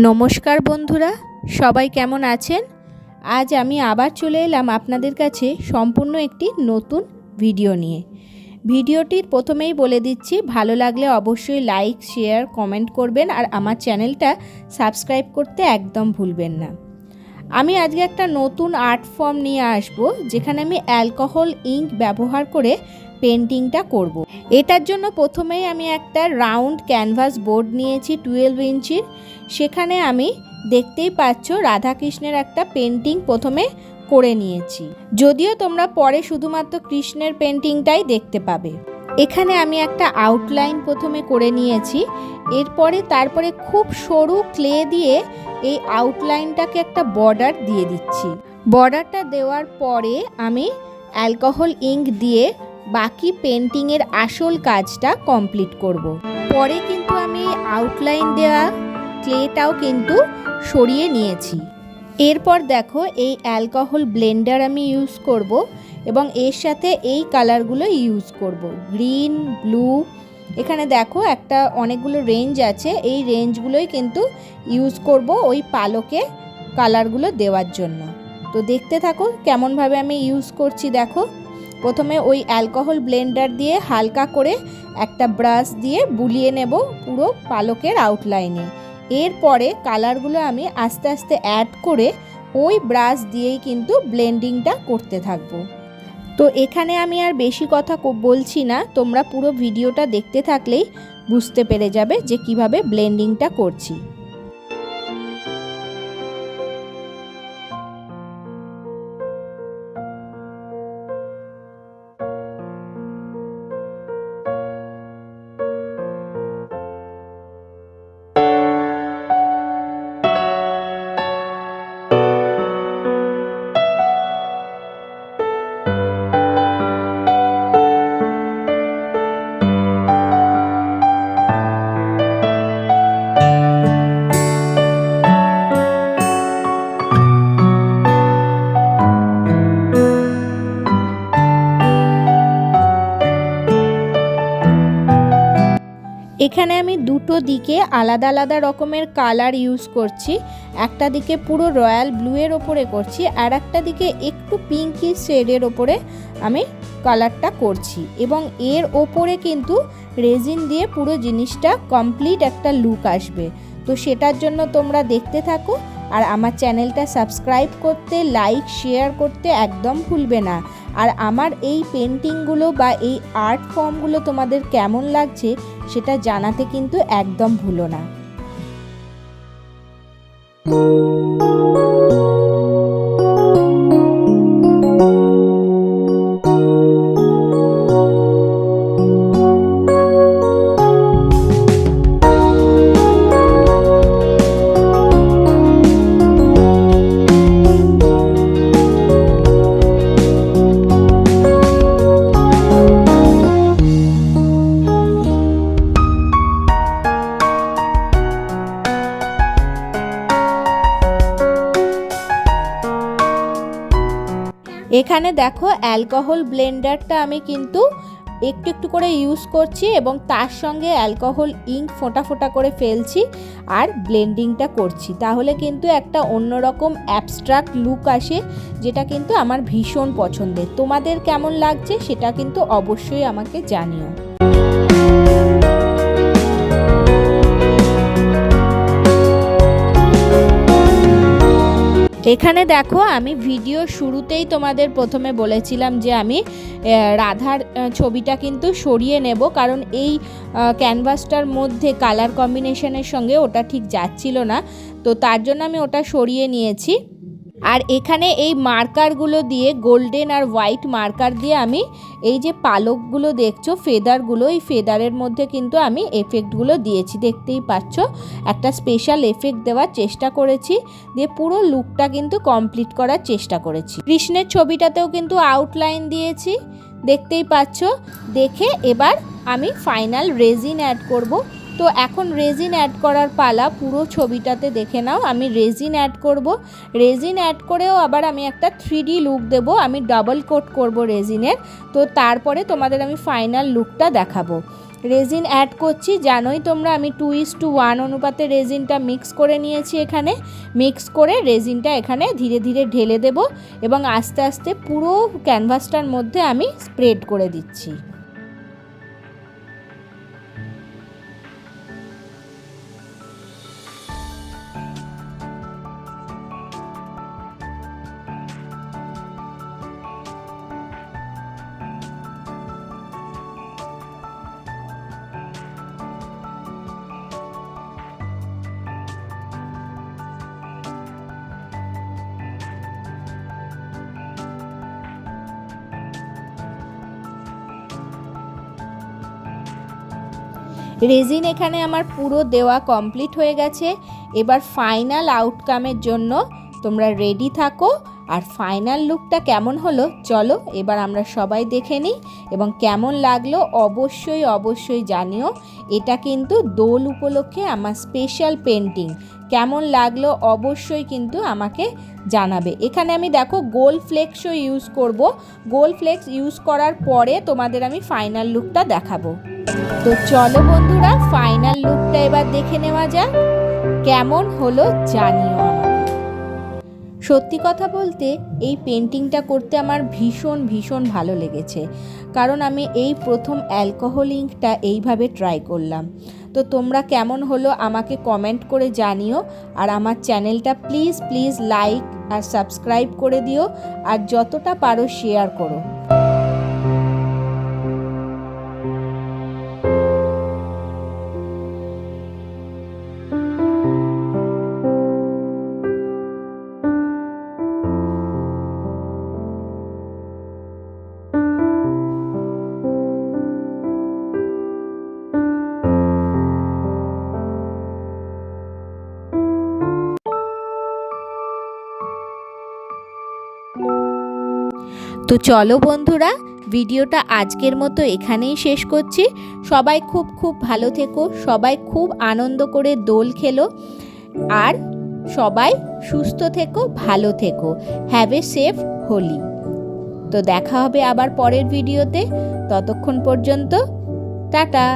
নমস্কার বন্ধুরা, সবাই কেমন আছেন? আজ আমি আবার চলে এলাম আপনাদের কাছে সম্পূর্ণ একটি নতুন ভিডিও নিয়ে। ভিডিওটির প্রথমেই বলে দিচ্ছি, ভালো লাগলে অবশ্যই লাইক, শেয়ার, কমেন্ট করবেন আর আমার চ্যানেলটা সাবস্ক্রাইব করতে একদম ভুলবেন না। আমি আজকে একটা নতুন আর্ট ফর্ম নিয়ে আসব, যেখানে আমি অ্যালকোহল ইঙ্ক ব্যবহার করে পেন্টিংটা করব। এটার জন্য প্রথমেই আমি একটা রাউন্ড ক্যানভাস বোর্ড নিয়েছি 12 ইঞ্চির। সেখানে আমি দেখতেই পাচ্ছ রাধাকৃষ্ণের একটা পেন্টিং প্রথমে করে নিয়েছি, যদিও তোমরা পরে শুধুমাত্র কৃষ্ণের পেন্টিংটাই দেখতে পাবে। এখানে আমি একটা আউটলাইন প্রথমে করে নিয়েছি। তারপরে খুব সরু ক্লে দিয়ে এই আউটলাইনটাকে একটা বর্ডার দিয়ে দিচ্ছি। বর্ডারটা দেওয়ার পরে আমি অ্যালকোহল ইঙ্ক দিয়ে বাকি পেন্টিংয়ের আসল কাজটা কমপ্লিট করব। পরে কিন্তু আমি আউটলাইন দেওয়া ক্লেটাও কিন্তু সরিয়ে নিয়েছি। এরপর দেখো, এই অ্যালকোহল ব্লেন্ডার আমি ইউজ করব এবং এর সাথে এই কালারগুলো ইউজ করব, গ্রিন, ব্লু। এখানে দেখো অনেকগুলো রেঞ্জ আছে, এই রেঞ্জগুলোই কিন্তু ইউজ করব ওই পালকে কালারগুলো দেওয়ার জন্য। তো দেখতে থাকো কেমনভাবে আমি ইউজ করছি। দেখো, প্রথমে ওই অ্যালকোহল ব্লেন্ডার দিয়ে হালকা করে একটা ব্রাশ দিয়ে বুলিয়ে নেব পুরো পালকের আউটলাইনে। এরপরে কালারগুলো আমি আস্তে আস্তে অ্যাড করে ওই ব্রাশ দিয়েই কিন্তু ব্লেন্ডিংটা করতে থাকবো। তো এখানে আমি আর বেশি কথা বলছি না, তোমরা পুরো ভিডিওটা দেখতে থাকলেই বুঝতে পেরে যাবে যে কিভাবে ব্লেন্ডিংটা করছি। এখানে আমি দুটো দিকে আলাদা আলাদা রকমের কালার ইউজ করছি। একটা দিকে পুরো রয়্যাল ব্লুয়ের ওপরে করছি, আর একটা দিকে একটু পিঙ্কি শেডের ওপরে আমি কালারটা করছি, এবং এর ওপরে কিন্তু রেজিন দিয়ে পুরো জিনিসটা কমপ্লিট একটা লুক আসবে। তো সেটার জন্য তোমরা দেখতে থাকো, আর আমার চ্যানেলটা সাবস্ক্রাইব করতে, লাইক, শেয়ার করতে একদম ভুলবে না। আর আমার এই পেন্টিংগুলো বা এই আর্ট ফর্মগুলো তোমাদের কেমন লাগছে সেটা জানাতে কিন্তু একদম ভুলো না। এখানে দেখো, অ্যালকোহল ব্লেন্ডারটা আমি কিন্তু একটু একটু করে ইউজ করছি এবং তার সঙ্গে অ্যালকোহল ইঙ্ক ফোঁটা ফোঁটা করে ফেলছি আর ব্লেন্ডিংটা করছি। তাহলে কিন্তু একটা অন্যরকম অ্যাবস্ট্রাক্ট লুক আসে, যেটা কিন্তু আমার ভীষণ পছন্দের। তোমাদের কেমন লাগছে সেটা কিন্তু অবশ্যই আমাকে জানিও। এখানে দেখো, আমি ভিডিও শুরুতেই তোমাদের প্রথমে বলেছিলাম যে আমি রাধার ছবিটা কিন্তু সরিয়ে নেব, কারণ এই ক্যানভাসটার মধ্যে কালার কম্বিনেশনের সঙ্গে ওটা ঠিক যাচ্ছিল না। তো তার জন্য আমি ওটা সরিয়ে নিয়েছি। আর এখানে এই মার্কারগুলো দিয়ে, গোল্ডেন আর হোয়াইট মার্কার দিয়ে আমি এই যে পালকগুলো দেখছো, ফেদারগুলো, এই ফেদারের মধ্যে কিন্তু আমি এফেক্টগুলো দিয়েছি। দেখতেই পাচ্ছ, একটা স্পেশাল এফেক্ট দেওয়ার চেষ্টা করেছি, দিয়ে পুরো লুকটা কিন্তু কমপ্লিট করার চেষ্টা করেছি। কৃষ্ণের ছবিটাতেও কিন্তু আউটলাইন দিয়েছি, দেখতেই পাচ্ছ। দেখে এবার আমি ফাইনাল রেজিন অ্যাড করব। তো এখন রেজিন অ্যাড করার পালা। পুরো ছবিটাতে দেখে নাও, আমি রেজিন অ্যাড করব। রেজিন অ্যাড করেও আবার আমি একটা 3D লুক দেব, আমি ডাবল কোট করব রেজিনের। তো তারপরে তোমাদের আমি ফাইনাল লুকটা দেখাবো। রেজিন অ্যাড করছি। জানোই তোমরা আমি 2:1 অনুপাতে রেজিনটা মিক্স করে নিয়েছি। এখানে মিক্স করে রেজিনটা এখানে ধীরে ধীরে ঢেলে দেব এবং আস্তে আস্তে পুরো ক্যানভাসটার মধ্যে আমি স্প্রেড করে দিচ্ছি। রেজিন এখানে আমার পুরো দেওয়া কমপ্লিট হয়ে গেছে। এবার ফাইনাল আউটকামের জন্য তোমরা রেডি থাকো। আর ফাইনাল লুকটা কেমন হলো চলো এবার আমরা সবাই দেখে নিই এবং কেমন লাগলো অবশ্যই অবশ্যই জানিও। এটা কিন্তু দোল উপলক্ষে আমার স্পেশাল পেন্টিং। কেমন লাগলো অবশ্যই কিন্তু আমাকে জানাবে। এখানে আমি দেখো গোল্ড ফ্লেক্সও ইউজ করব। গোল্ড ফ্লেক্স ইউজ করার পরে তোমাদের আমি ফাইনাল লুকটা দেখাবো। তো চলো বন্ধুরা ফাইনাল লুকটা এবার দেখে নেওয়া যাক কেমন হলো জানিও আমাকে। সত্যি কথা বলতে এই পেন্টিংটা করতে আমার ভীষণ ভীষণ ভালো লেগেছে, কারণ আমি এই প্রথম অ্যালকোহল ইঙ্কটা এইভাবে ট্রাই করলাম। তো তোমরা কেমন হলো আমাকে কমেন্ট করে জানিও। আর আমার চ্যানেলটা প্লিজ প্লিজ লাইক আর সাবস্ক্রাইব করে দিও, আর যতটা পারো শেয়ার করো। তো চলো বন্ধুরা ভিডিওটা আজকের মতো এখানেই শেষ করছি। সবাই খুব খুব ভালো থেকো, সবাই খুব আনন্দ করে দোল খেলো, আর সবাই সুস্থ থেকো, ভালো থেকো। Have a safe Holi. তো দেখা হবে আবার পরের ভিডিওতে। ততক্ষণ পর্যন্ত টাটা।